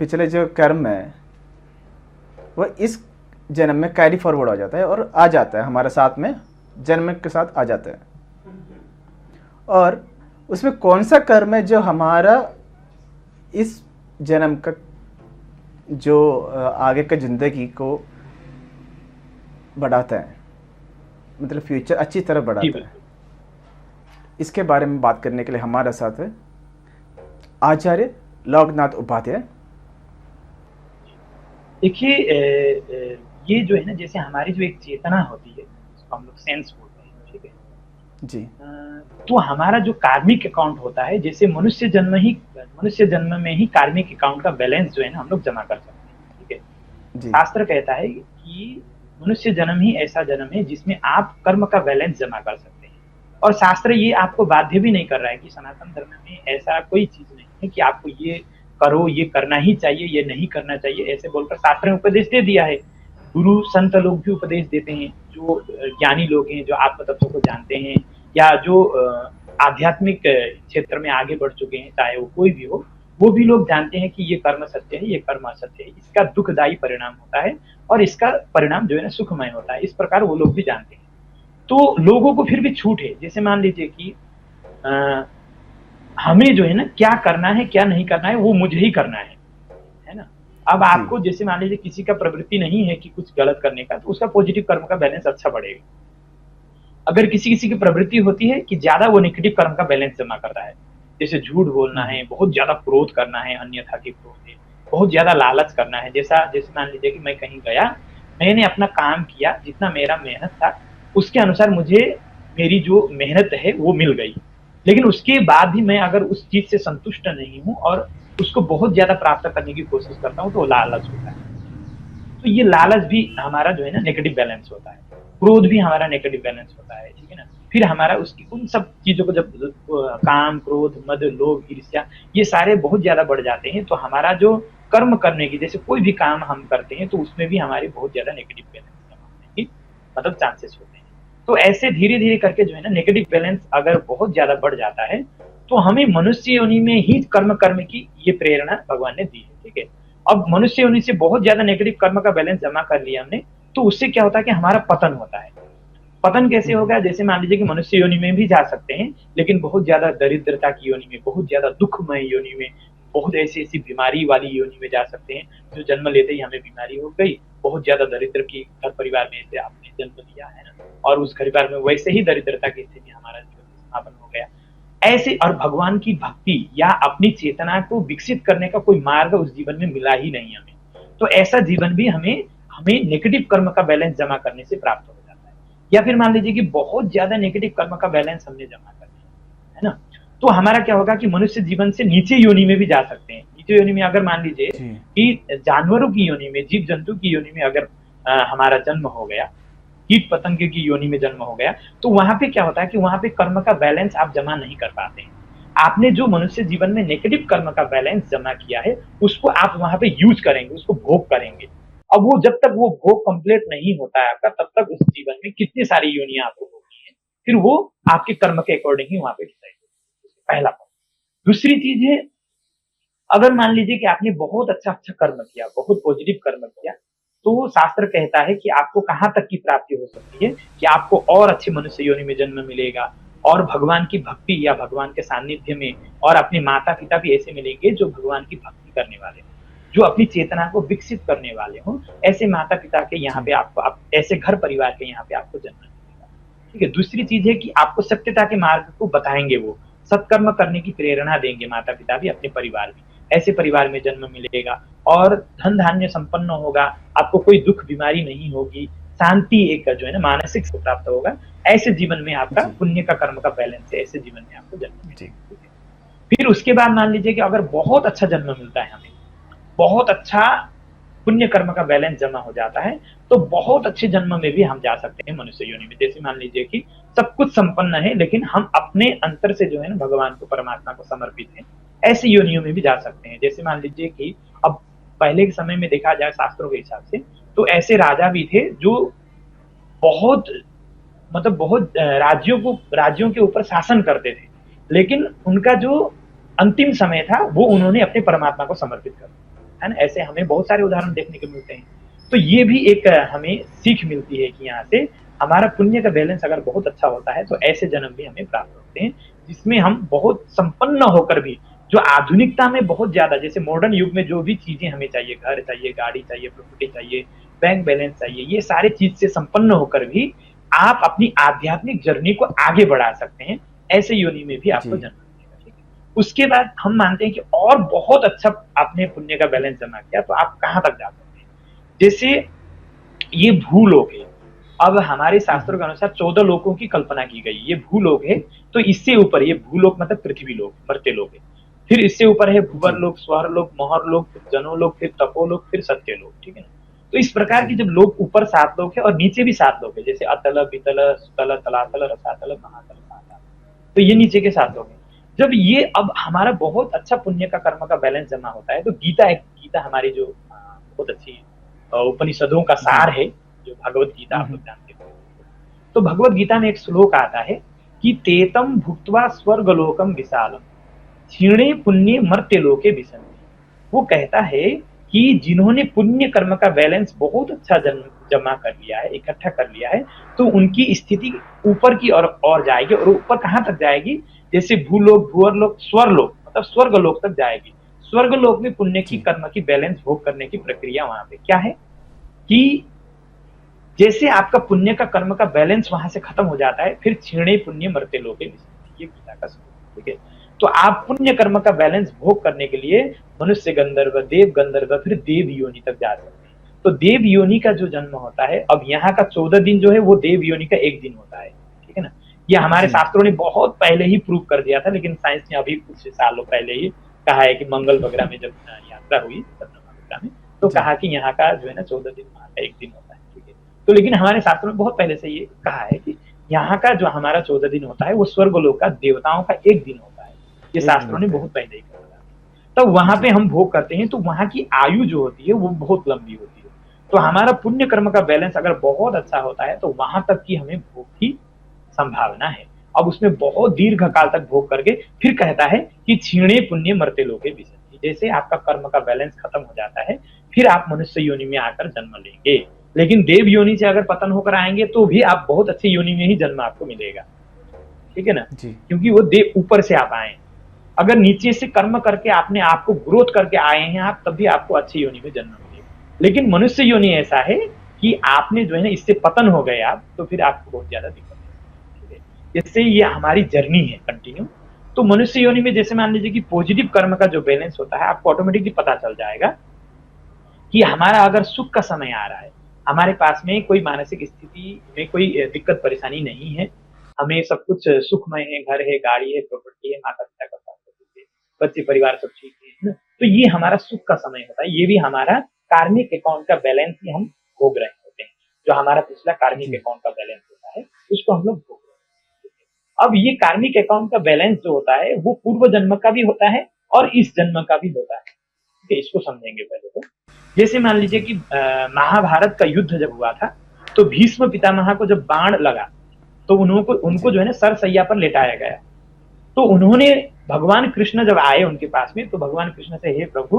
पिछले जो कर्म है वह इस जन्म में कैरी फॉरवर्ड हो जाता है और आ जाता है हमारे साथ में, जन्म के साथ आ जाता है। और उसमें कौन सा कर्म है जो हमारा इस जन्म का जो आगे का ज़िंदगी को बढ़ाता है, मतलब फ्यूचर अच्छी तरह बढ़ाता है। इसके बारे में बात करने के लिए हमारे साथ है आचार्य लोकनाथ उपाध्याय। देखिए, ये जो है ना, जैसे हमारी जो एक चेतना होती है उसको हम लोग सेंस बोलते हैं, ठीक है। जी तो हमारा जो कार्मिक अकाउंट होता है, जैसे मनुष्य जन्म में ही कार्मिक अकाउंट का बैलेंस जो है ना हम लोग जमा कर सकते हैं, ठीक है। जी शास्त्र कहता है कि मनुष्य जन्म ही ऐसा जन्म है जिसमें आप कर्म का बैलेंस जमा कर सकते हैं। और शास्त्र ये आपको बाध्य भी नहीं कर रहा है कि सनातन धर्म में ऐसा कोई चीज नहीं है कि आपको ये करो, ये करना ही चाहिए, ये नहीं करना चाहिए, ऐसे बोलकर शास्त्र ने उपदेश दे दिया है। गुरु संत लोग भी उपदेश देते हैं, जो ज्ञानी लोग हैं, जो आत्म तत्व को जानते हैं, या जो आध्यात्मिक क्षेत्र में आगे बढ़ चुके हैं, चाहे वो कोई भी हो, वो भी लोग जानते हैं कि ये कर्म सत्य है, ये कर्म असत्य है, इसका दुखदायी परिणाम होता है और इसका परिणाम जो है ना सुखमय होता है। इस प्रकार वो लोग भी जानते हैं। तो लोगों को फिर भी छूट है। जैसे मान लीजिए कि हमें जो है ना क्या करना है क्या नहीं करना है वो मुझे ही करना है ना। अब आपको जैसे मान लीजिए किसी का प्रवृत्ति नहीं है कि कुछ गलत करने का, तो उसका पॉजिटिव कर्म का बैलेंस अच्छा बढ़ेगा। अगर किसी किसी की प्रवृत्ति होती है कि ज्यादा वो नेगेटिव कर्म का बैलेंस जमा कर रहा है, जैसे झूठ बोलना है, बहुत ज्यादा क्रोध करना है, अन्यथा की क्रोध है, बहुत ज्यादा लालच करना है। जैसे मान लीजिए कि मैं कहीं गया, मैंने अपना काम किया, जितना मेरा मेहनत था उसके अनुसार मुझे मेरी जो मेहनत है वो मिल गई, लेकिन उसके बाद भी मैं अगर उस चीज से संतुष्ट नहीं हूँ और उसको बहुत ज्यादा प्राप्त करने की कोशिश करता हूँ, तो लालच होता है। तो ये लालच भी हमारा जो है ना नेगेटिव बैलेंस होता है। क्रोध भी हमारा नेगेटिव बैलेंस होता है, ठीक है ना। फिर हमारा उसकी उन सब चीजों को जब काम, क्रोध, मद, लोभ, ईर्ष्या, ये सारे बहुत ज्यादा बढ़ जाते हैं, तो हमारा जो कर्म करने की, जैसे कोई भी काम हम करते हैं तो उसमें भी हमारे बहुत ज्यादा नेगेटिव बैलेंस जमा होने की मतलब चांसेस होते हैं। तो ऐसे धीरे धीरे करके जो है ना नेगेटिव बैलेंस अगर बहुत ज्यादा बढ़ जाता है, तो हमें मनुष्य योनि में ही कर्म करने की ये प्रेरणा भगवान ने दी है, ठीक है। अब मनुष्य योनि से बहुत ज्यादा नेगेटिव कर्म का बैलेंस जमा कर लिया हमने, तो उससे क्या होता है कि हमारा पतन होता है। पतन कैसे होगा? जैसे मान लीजिए कि मनुष्य योनि में भी जा सकते हैं, लेकिन बहुत ज्यादा दरिद्रता की योनि में, बहुत ज्यादा दुखमय योनि में, बहुत ऐसी ऐसी बीमारी वाली योनि में जा सकते हैं, जो जन्म लेते ही हमें बीमारी हो गई, बहुत ज्यादा दरिद्र की घर परिवार में से आपने जन्म लिया है ना, और उस घर परिवार में वैसे ही दरिद्रता की स्थिति हमारा समापन हो गया। ऐसे और भगवान की भक्ति या अपनी चेतना को विकसित करने का कोई मार्ग उस जीवन में मिला ही नहीं हमें, तो ऐसा जीवन भी हमें हमें नेगेटिव कर्म का बैलेंस जमा करने से प्राप्त हो जाता है। या फिर मान लीजिए कि बहुत ज्यादा नेगेटिव कर्म का बैलेंस हमने जमा कर लिया है ना, तो हमारा क्या होगा कि मनुष्य जीवन से नीचे योनि में भी जा सकते हैं। नीचे योनि में अगर मान लीजिए कि जानवरों की योनि में, जीव जंतु की योनि में अगर हमारा जन्म हो गया, कीट पतंग की योनि में जन्म हो गया, तो वहां पे क्या होता है कि वहां पे कर्म का बैलेंस आप जमा नहीं कर पाते हैं। आपने जो मनुष्य जीवन में नेगेटिव कर्म का बैलेंस जमा किया है, उसको आप वहां पे यूज करेंगे, उसको भोग करेंगे। अब वो जब तक वो भोग कंप्लीट नहीं होता है आपका, तब तक उस जीवन में कितनी सारी योनियां आपको होती है, फिर वो आपके कर्म के अकॉर्डिंग ही वहां पे डिसाइड होती है। पहला पॉइंट। दूसरी चीज है, अगर मान लीजिए कि आपने बहुत अच्छा अच्छा कर्म किया, बहुत पॉजिटिव कर्म किया, तो शास्त्र कहता है कि आपको कहां तक की प्राप्ति हो सकती है कि आपको और अच्छे मनुष्य योनि में जन्म मिलेगा, और भगवान की भक्ति या भगवान के सानिध्य में, और अपने माता पिता भी ऐसे मिलेंगे जो भगवान की भक्ति करने वाले हों, जो अपनी चेतना को विकसित करने वाले हों। ऐसे माता पिता के यहाँ पे आपको ऐसे घर परिवार के यहाँ पे आपको जन्म मिलेगा, ठीक है। दूसरी चीज है कि आपको सत्यता के मार्ग को बताएंगे, वो सत्कर्म करने की प्रेरणा देंगे माता पिता भी, अपने परिवार भी। ऐसे परिवार में जन्म मिलेगा और धन धान्य संपन्न होगा, आपको कोई दुख बीमारी नहीं होगी, शांति एक जो है ना मानसिक सुख प्राप्त होगा। ऐसे जीवन में आपका पुण्य का कर्म का बैलेंस है, ऐसे जीवन में आपको जन्म मिलेगा। फिर उसके बाद मान लीजिए कि अगर बहुत अच्छा जन्म मिलता है हमें, बहुत अच्छा पुण्य कर्म का बैलेंस जमा हो जाता है, तो बहुत अच्छे जन्म में भी हम जा सकते हैं मनुष्य योनि में। जैसे मान लीजिए कि सब कुछ संपन्न है, लेकिन हम अपने अंतर से जो है ना भगवान को, परमात्मा को समर्पित हैं, ऐसी योनियों में भी जा सकते हैं। जैसे मान लीजिए कि अब पहले के समय में देखा जाए शास्त्रों के हिसाब से, तो ऐसे राजा भी थे जो बहुत मतलब बहुत राज्यों के ऊपर शासन करते थे, लेकिन उनका जो अंतिम समय था वो उन्होंने अपने परमात्मा को समर्पित कर दिया। है ना। ऐसे हमें बहुत सारे उदाहरण देखने को मिलते हैं। तो ये भी एक हमें सीख मिलती है कि यहाँ से हमारा पुण्य का बैलेंस अगर बहुत अच्छा होता है तो ऐसे जन्म भी हमें प्राप्त होते हैं जिसमें हम बहुत संपन्न होकर भी, जो आधुनिकता में बहुत ज्यादा, जैसे मॉडर्न युग में जो भी चीजें हमें चाहिए, घर चाहिए, गाड़ी चाहिए, प्रॉपर्टी चाहिए, बैंक बैलेंस चाहिए, ये सारे चीज से संपन्न होकर भी आप अपनी आध्यात्मिक जर्नी को आगे बढ़ा सकते हैं। ऐसे योनि में भी आपको जी। जन्म मिलेगा, ठीक है। उसके बाद हम मानते हैं कि और बहुत अच्छा आपने पुण्य का बैलेंस जमा किया तो आप कहाँ तक जा सकते हैं। जैसे ये भूलोक है। अब हमारे शास्त्रों के अनुसार 14 लोकों की कल्पना की गई। ये भूलोक है, तो इससे ऊपर, ये भूलोक मतलब पृथ्वी लोक, मर्त्य लोक है। फिर इससे ऊपर है भुवर जी। लोक, स्वर लोक, मोहर लोक, फिर जनोलोक, फिर तपोलोक, फिर सत्य लोक, ठीक है ना। तो इस प्रकार की जी। जब लोक, ऊपर 7 लोक है और नीचे भी 7 लोक है, जैसे अतल, वितल, सुतल, तलातल, रसातल, महातल, पाताल। तो ये नीचे के 7 लोक है। जब ये अब हमारा बहुत अच्छा पुण्य का कर्म का बैलेंस जमा होता है तो गीता हमारी जो बहुत अच्छी उपनिषदों का जी। सार है, जो भगवत गीता आप लोग जानते हो। तो भगवत गीता में एक श्लोक आता है कि तेतम भुक्त्वा स्वर्गलोकम विशालम क्षीणे पुण्य मर्त्य लोके विसंति। वो कहता है कि जिन्होंने पुण्य कर्म का बैलेंस बहुत अच्छा जमा कर लिया है, इकट्ठा कर लिया है, तो उनकी स्थिति ऊपर की और जाएगी। और ऊपर कहाँ तक जाएगी, जैसे भूलोक, भूअरलोक, स्वर्लोक, मतलब स्वर्गलोक तक जाएगी। स्वर्गलोक में पुण्य की कर्म की बैलेंस भोग करने की प्रक्रिया वहां पे क्या है कि जैसे आपका पुण्य का कर्म का बैलेंस वहां से खत्म हो जाता है, फिर क्षीणे पुण्य मर्त्य लोके विसंति, ये गीता का श्लोक, ठीक है। तो आप पुण्य कर्म का बैलेंस भोग करने के लिए मनुष्य गंधर्व, देव गंधर्व, फिर देव योनि तक जा सकते हैं। तो देव योनि का जो जन्म होता है, अब यहाँ का 14 दिन जो है वो देव योनि का एक दिन होता है, ठीक है ना। ये हमारे जी। शास्त्रों ने बहुत पहले ही प्रूव कर दिया था, लेकिन साइंस ने अभी कुछ सालों पहले ही कहा है कि मंगल वगैरह में जब यात्रा हुई चंद्रमा वगैरह में, तो जी। कहा कि यहाँ का जो है ना 14 दिन वहाँ का एक दिन होता है, ठीक है। तो लेकिन हमारे शास्त्रों में बहुत पहले से ये कहा है कि यहाँ का जो हमारा 14 दिन होता है वो स्वर्गलोक का देवताओं का एक दिन होता है। ये एक दिन शास्त्रों ने होता है। बहुत पहले ही कहा था। तो वहां पे जी। हम भोग करते हैं तो वहां की आयु जो होती है वो बहुत लंबी होती है। तो हमारा पुण्य कर्म का बैलेंस अगर बहुत अच्छा होता है तो वहां तक की हमें भोग की संभावना है। अब उसमें बहुत दीर्घ काल तक भोग करके फिर कहता है कि क्षीणे पुण्य मर्त्य लोके विसंति। जैसे आपका कर्म का बैलेंस खत्म हो जाता है फिर आप मनुष्य योनि में आकर जन्म लेंगे। लेकिन देव योनि से अगर पतन होकर आएंगे तो भी आप बहुत अच्छी योनि में ही जन्म आपको मिलेगा, ठीक है ना, जी। क्योंकि वो देव ऊपर से आप आए। अगर नीचे से कर्म करके आपने आपको ग्रोथ करके आए हैं आप, तब भी आपको अच्छी योनि में जन्म मिलेगा। लेकिन मनुष्य योनि ऐसा है कि आपने जो है ना इससे पतन हो गए आप, तो फिर आपको बहुत ज्यादा दिक्कत है। जैसे ये हमारी जर्नी है कंटिन्यू। तो मनुष्य योनि में जैसे मान लीजिए कि पॉजिटिव कर्म का जो बैलेंस होता है आपको ऑटोमेटिकली पता चल जाएगा कि हमारा अगर सुख का समय आ रहा है, हमारे पास में कोई मानसिक स्थिति में कोई दिक्कत परेशानी नहीं है, हमें सब कुछ सुखमय है, घर है, गाड़ी है, प्रॉपर्टी है, माता पिता का साथ है, बच्चे परिवार सब ठीक है ना, तो ये हमारा सुख का समय होता है। ये भी हमारा कार्मिक अकाउंट का बैलेंस ही हम भोग रहे होते हैं। जो हमारा पिछला कार्मिक जी। अकाउंट का बैलेंस होता है उसको हम लोग भोग रहे हैं। अब ये कार्मिक अकाउंट का बैलेंस जो होता है वो पूर्व जन्म का भी होता है और इस जन्म का भी होता है, ठीक है। इसको समझेंगे पहले तो। जैसे मान लीजिए कि महाभारत का युद्ध जब हुआ था तो भीष्म पितामह को जब बाण लगा तो उनको जो है ना सरसैया पर लेटाया गया। तो उन्होंने, भगवान कृष्ण जब आए उनके पास में तो भगवान कृष्ण से, हे प्रभु,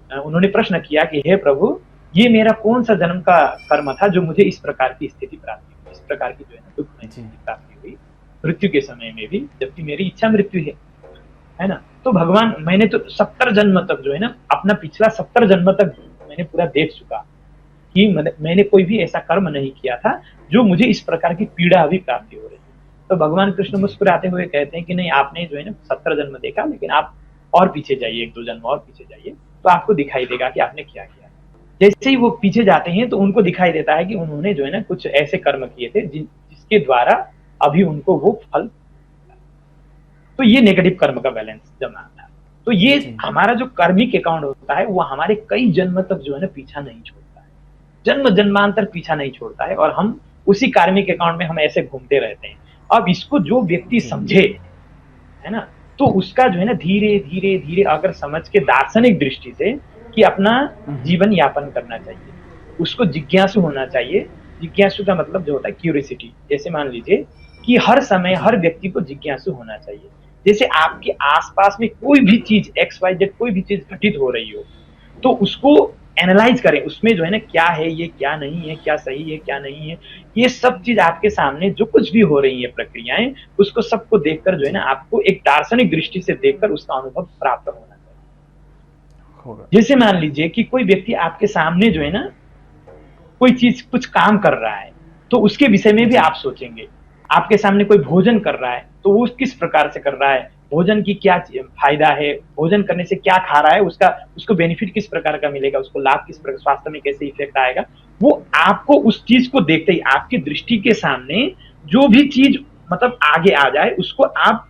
उन्होंने प्रश्न किया कि हे प्रभु ये मेरा कौन सा जन्म का कर्म था जो मुझे इस प्रकार की स्थिति प्राप्त हुई, इस प्रकार की जो है ना दुखमय स्थिति प्राप्त हुई मृत्यु के समय में भी, जबकि मेरी इच्छा मृत्यु है ना। तो भगवान, मैंने तो 70 जन्म तक जो है ना अपना पिछला 70 जन्म तक मैंने पूरा देख चुका कि मैंने कोई भी ऐसा कर्म नहीं किया था जो मुझे इस प्रकार की पीड़ा अभी प्राप्ति हो रही है। तो भगवान कृष्ण मुस्कुराते हुए कहते हैं कि नहीं, आपने जो है ना 70 जन्म देखा, लेकिन आप और पीछे जाइए, 1-2 जन्म और पीछे जाइए तो आपको दिखाई देगा कि आपने क्या किया। जैसे ही वो पीछे जाते हैं तो उनको दिखाई देता है कि उन्होंने जो है ना कुछ ऐसे कर्म किए थे जिसके द्वारा अभी उनको वो फल, तो ये नेगेटिव कर्म का बैलेंस जमा था। तो ये हमारा जो कर्मिक अकाउंट होता है वो हमारे कई जन्म तक जो है ना पीछा नहीं छोड़ता है, जन्म जन्मांतर पीछा नहीं छोड़ता है, और हम उसी कार्मिक अकाउंट में हम ऐसे घूमते रहते हैं। अब इसको जो व्यक्ति समझे, है ना, तो उसका जो है ना धीरे धीरे धीरे अगर समझ के दार्शनिक दृष्टि से कि अपना जीवन यापन करना चाहिए, उसको जिज्ञासु होना चाहिए। जिज्ञासु का मतलब जो होता है क्यूरियोसिटी। जैसे मान लीजिए कि हर समय हर व्यक्ति को जिज्ञासु होना चाहिए। जैसे आपके आसपास में कोई भी चीज XYZ कोई भी चीज घटित हो रही हो तो उसको एनालाइज करें, उसमें जो है ना क्या है, ये क्या नहीं है, क्या सही है, क्या नहीं है, ये सब चीज आपके सामने जो कुछ भी हो रही है प्रक्रियाएं, उसको सबको देखकर जो है ना आपको एक दार्शनिक दृष्टि से देखकर उसका अनुभव प्राप्त होना चाहिए। जैसे मान लीजिए कि कोई व्यक्ति आपके सामने जो है ना कोई चीज कुछ काम कर रहा है, तो उसके विषय में भी आप सोचेंगे। आपके सामने कोई भोजन कर रहा है तो वो किस प्रकार से कर रहा है, भोजन की क्या फायदा है, भोजन करने से क्या खा रहा है, उसका उसको बेनिफिट किस प्रकार का मिलेगा, उसको लाभ किस प्रकार, स्वास्थ्य में कैसे इफेक्ट आएगा। वो आपको उस चीज को देखते ही आपकी दृष्टि के सामने जो भी चीज मतलब आगे आ जाए उसको आप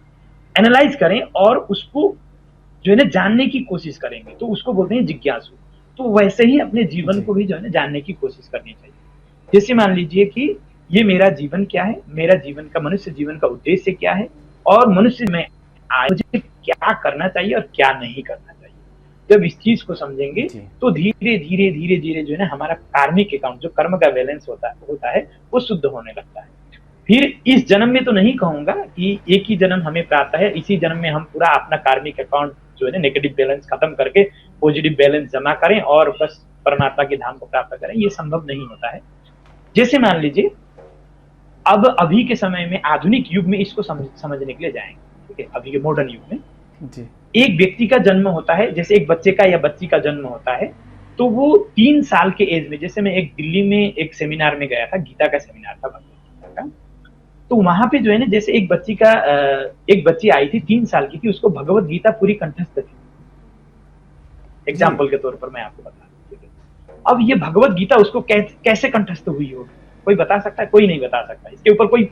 एनालाइज करें और उसको जो है ना जानने की कोशिश करेंगे, तो उसको बोलते हैं जिज्ञासु। तो वैसे ही अपने जीवन को भी जो है ना जानने की कोशिश करनी चाहिए। जैसे मान लीजिए कि ये मेरा जीवन क्या है, मेरा जीवन का, मनुष्य जीवन का उद्देश्य क्या है, और मनुष्य में मुझे क्या करना चाहिए और क्या नहीं करना चाहिए। जब इस चीज को समझेंगे तो धीरे धीरे धीरे धीरे जो है ना हमारा कार्मिक अकाउंट, जो कर्म का बैलेंस होता है वो शुद्ध होने लगता है। फिर इस जन्म में तो नहीं कहूंगा कि एक ही जन्म हमें प्राप्त है, इसी जन्म में हम पूरा अपना कार्मिक अकाउंट जो है ना नेगेटिव बैलेंस खत्म करके पॉजिटिव बैलेंस जमा करें और बस परमात्मा के धाम को प्राप्त करें, ये संभव नहीं होता है। जैसे मान लीजिए अब अभी के समय में आधुनिक युग में इसको समझने के लिए जाएंगे, ठीक है, अभी के मॉडर्न युग में जी। एक व्यक्ति का जन्म होता है, जैसे एक बच्चे का या बच्ची का जन्म होता है, तो वो 3 साल के एज में, जैसे मैं एक दिल्ली में एक सेमिनार में गया था, गीता का सेमिनार था भगवत गीता का, तो वहां पे जो है ना जैसे एक बच्ची आई थी 3 साल की थी, उसको भगवत गीता पूरी कंठस्थ थी। एग्जाम्पल के तौर पर मैं आपको बता दूं। अब ये भगवत गीता उसको कैसे कंठस्थ हुई होगी, कोई बता सकता है? कोई नहीं बता सकता। इसके ऊपर कोई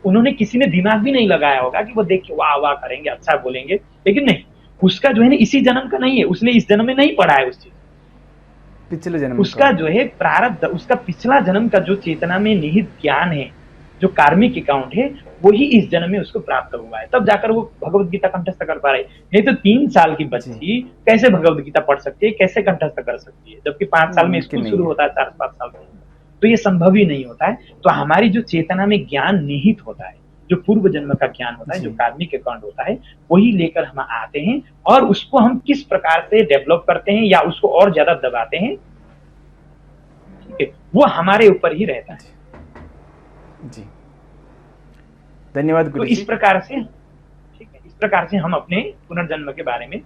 उन्होंने किसी ने दिमाग भी नहीं लगाया होगा कि वो देख के वाह वाह करेंगे, अच्छा बोलेंगे, लेकिन नहीं, उसका जो है ना इसी जन्म का नहीं है, उसने इस जन्म में नहीं पढ़ा है उस चीज, पिछले जन्म उसका जो है प्रारब्ध, उसका पिछला जन्म का जो चेतना में निहित ज्ञान है, जो कार्मिक अकाउंट है, वही इस जन्म में उसको प्राप्त हुआ है, तब जाकर वो भगवत गीता कंठस्थ कर पा रही। नहीं तो 3 साल की बच्ची कैसे भगवत गीता पढ़ सकती है, कैसे कंठस्थ कर सकती है, जबकि 5 साल में स्कूल शुरू होता है, 4-5 साल में, तो ये संभव ही नहीं होता है। तो हमारी जो चेतना में ज्ञान निहित होता है, जो पूर्व जन्म का ज्ञान होता है, जो कार्मिक अकाउंट होता है, वही लेकर हम आते हैं और उसको हम किस प्रकार से डेवलप करते हैं या उसको और ज्यादा दबाते हैं, ठीक है, वो हमारे ऊपर ही रहता है जी। धन्यवाद गुरुजी। तो इस प्रकार से, ठीक है, इस प्रकार से हम अपने पुनर्जन्म के बारे में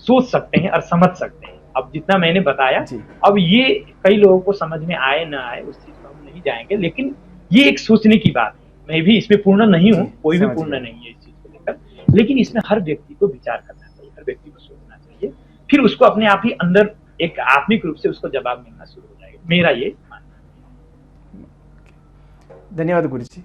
सोच सकते हैं और समझ सकते हैं। अब जितना मैंने बताया, अब ये कई लोगों को समझ में आए ना आए उस चीज को हम नहीं जाएंगे, लेकिन ये एक सोचने की बात है। मैं भी इसमें पूर्ण नहीं हूँ, कोई भी पूर्ण नहीं है इस चीज को लेकर, लेकिन इसमें हर व्यक्ति को विचार करना चाहिए, हर व्यक्ति को सोचना चाहिए, फिर उसको अपने आप ही अंदर एक आत्मिक रूप से उसको जवाब मिलना शुरू हो जाएगा। मेरा ये मानना है। धन्यवाद गुरुजी।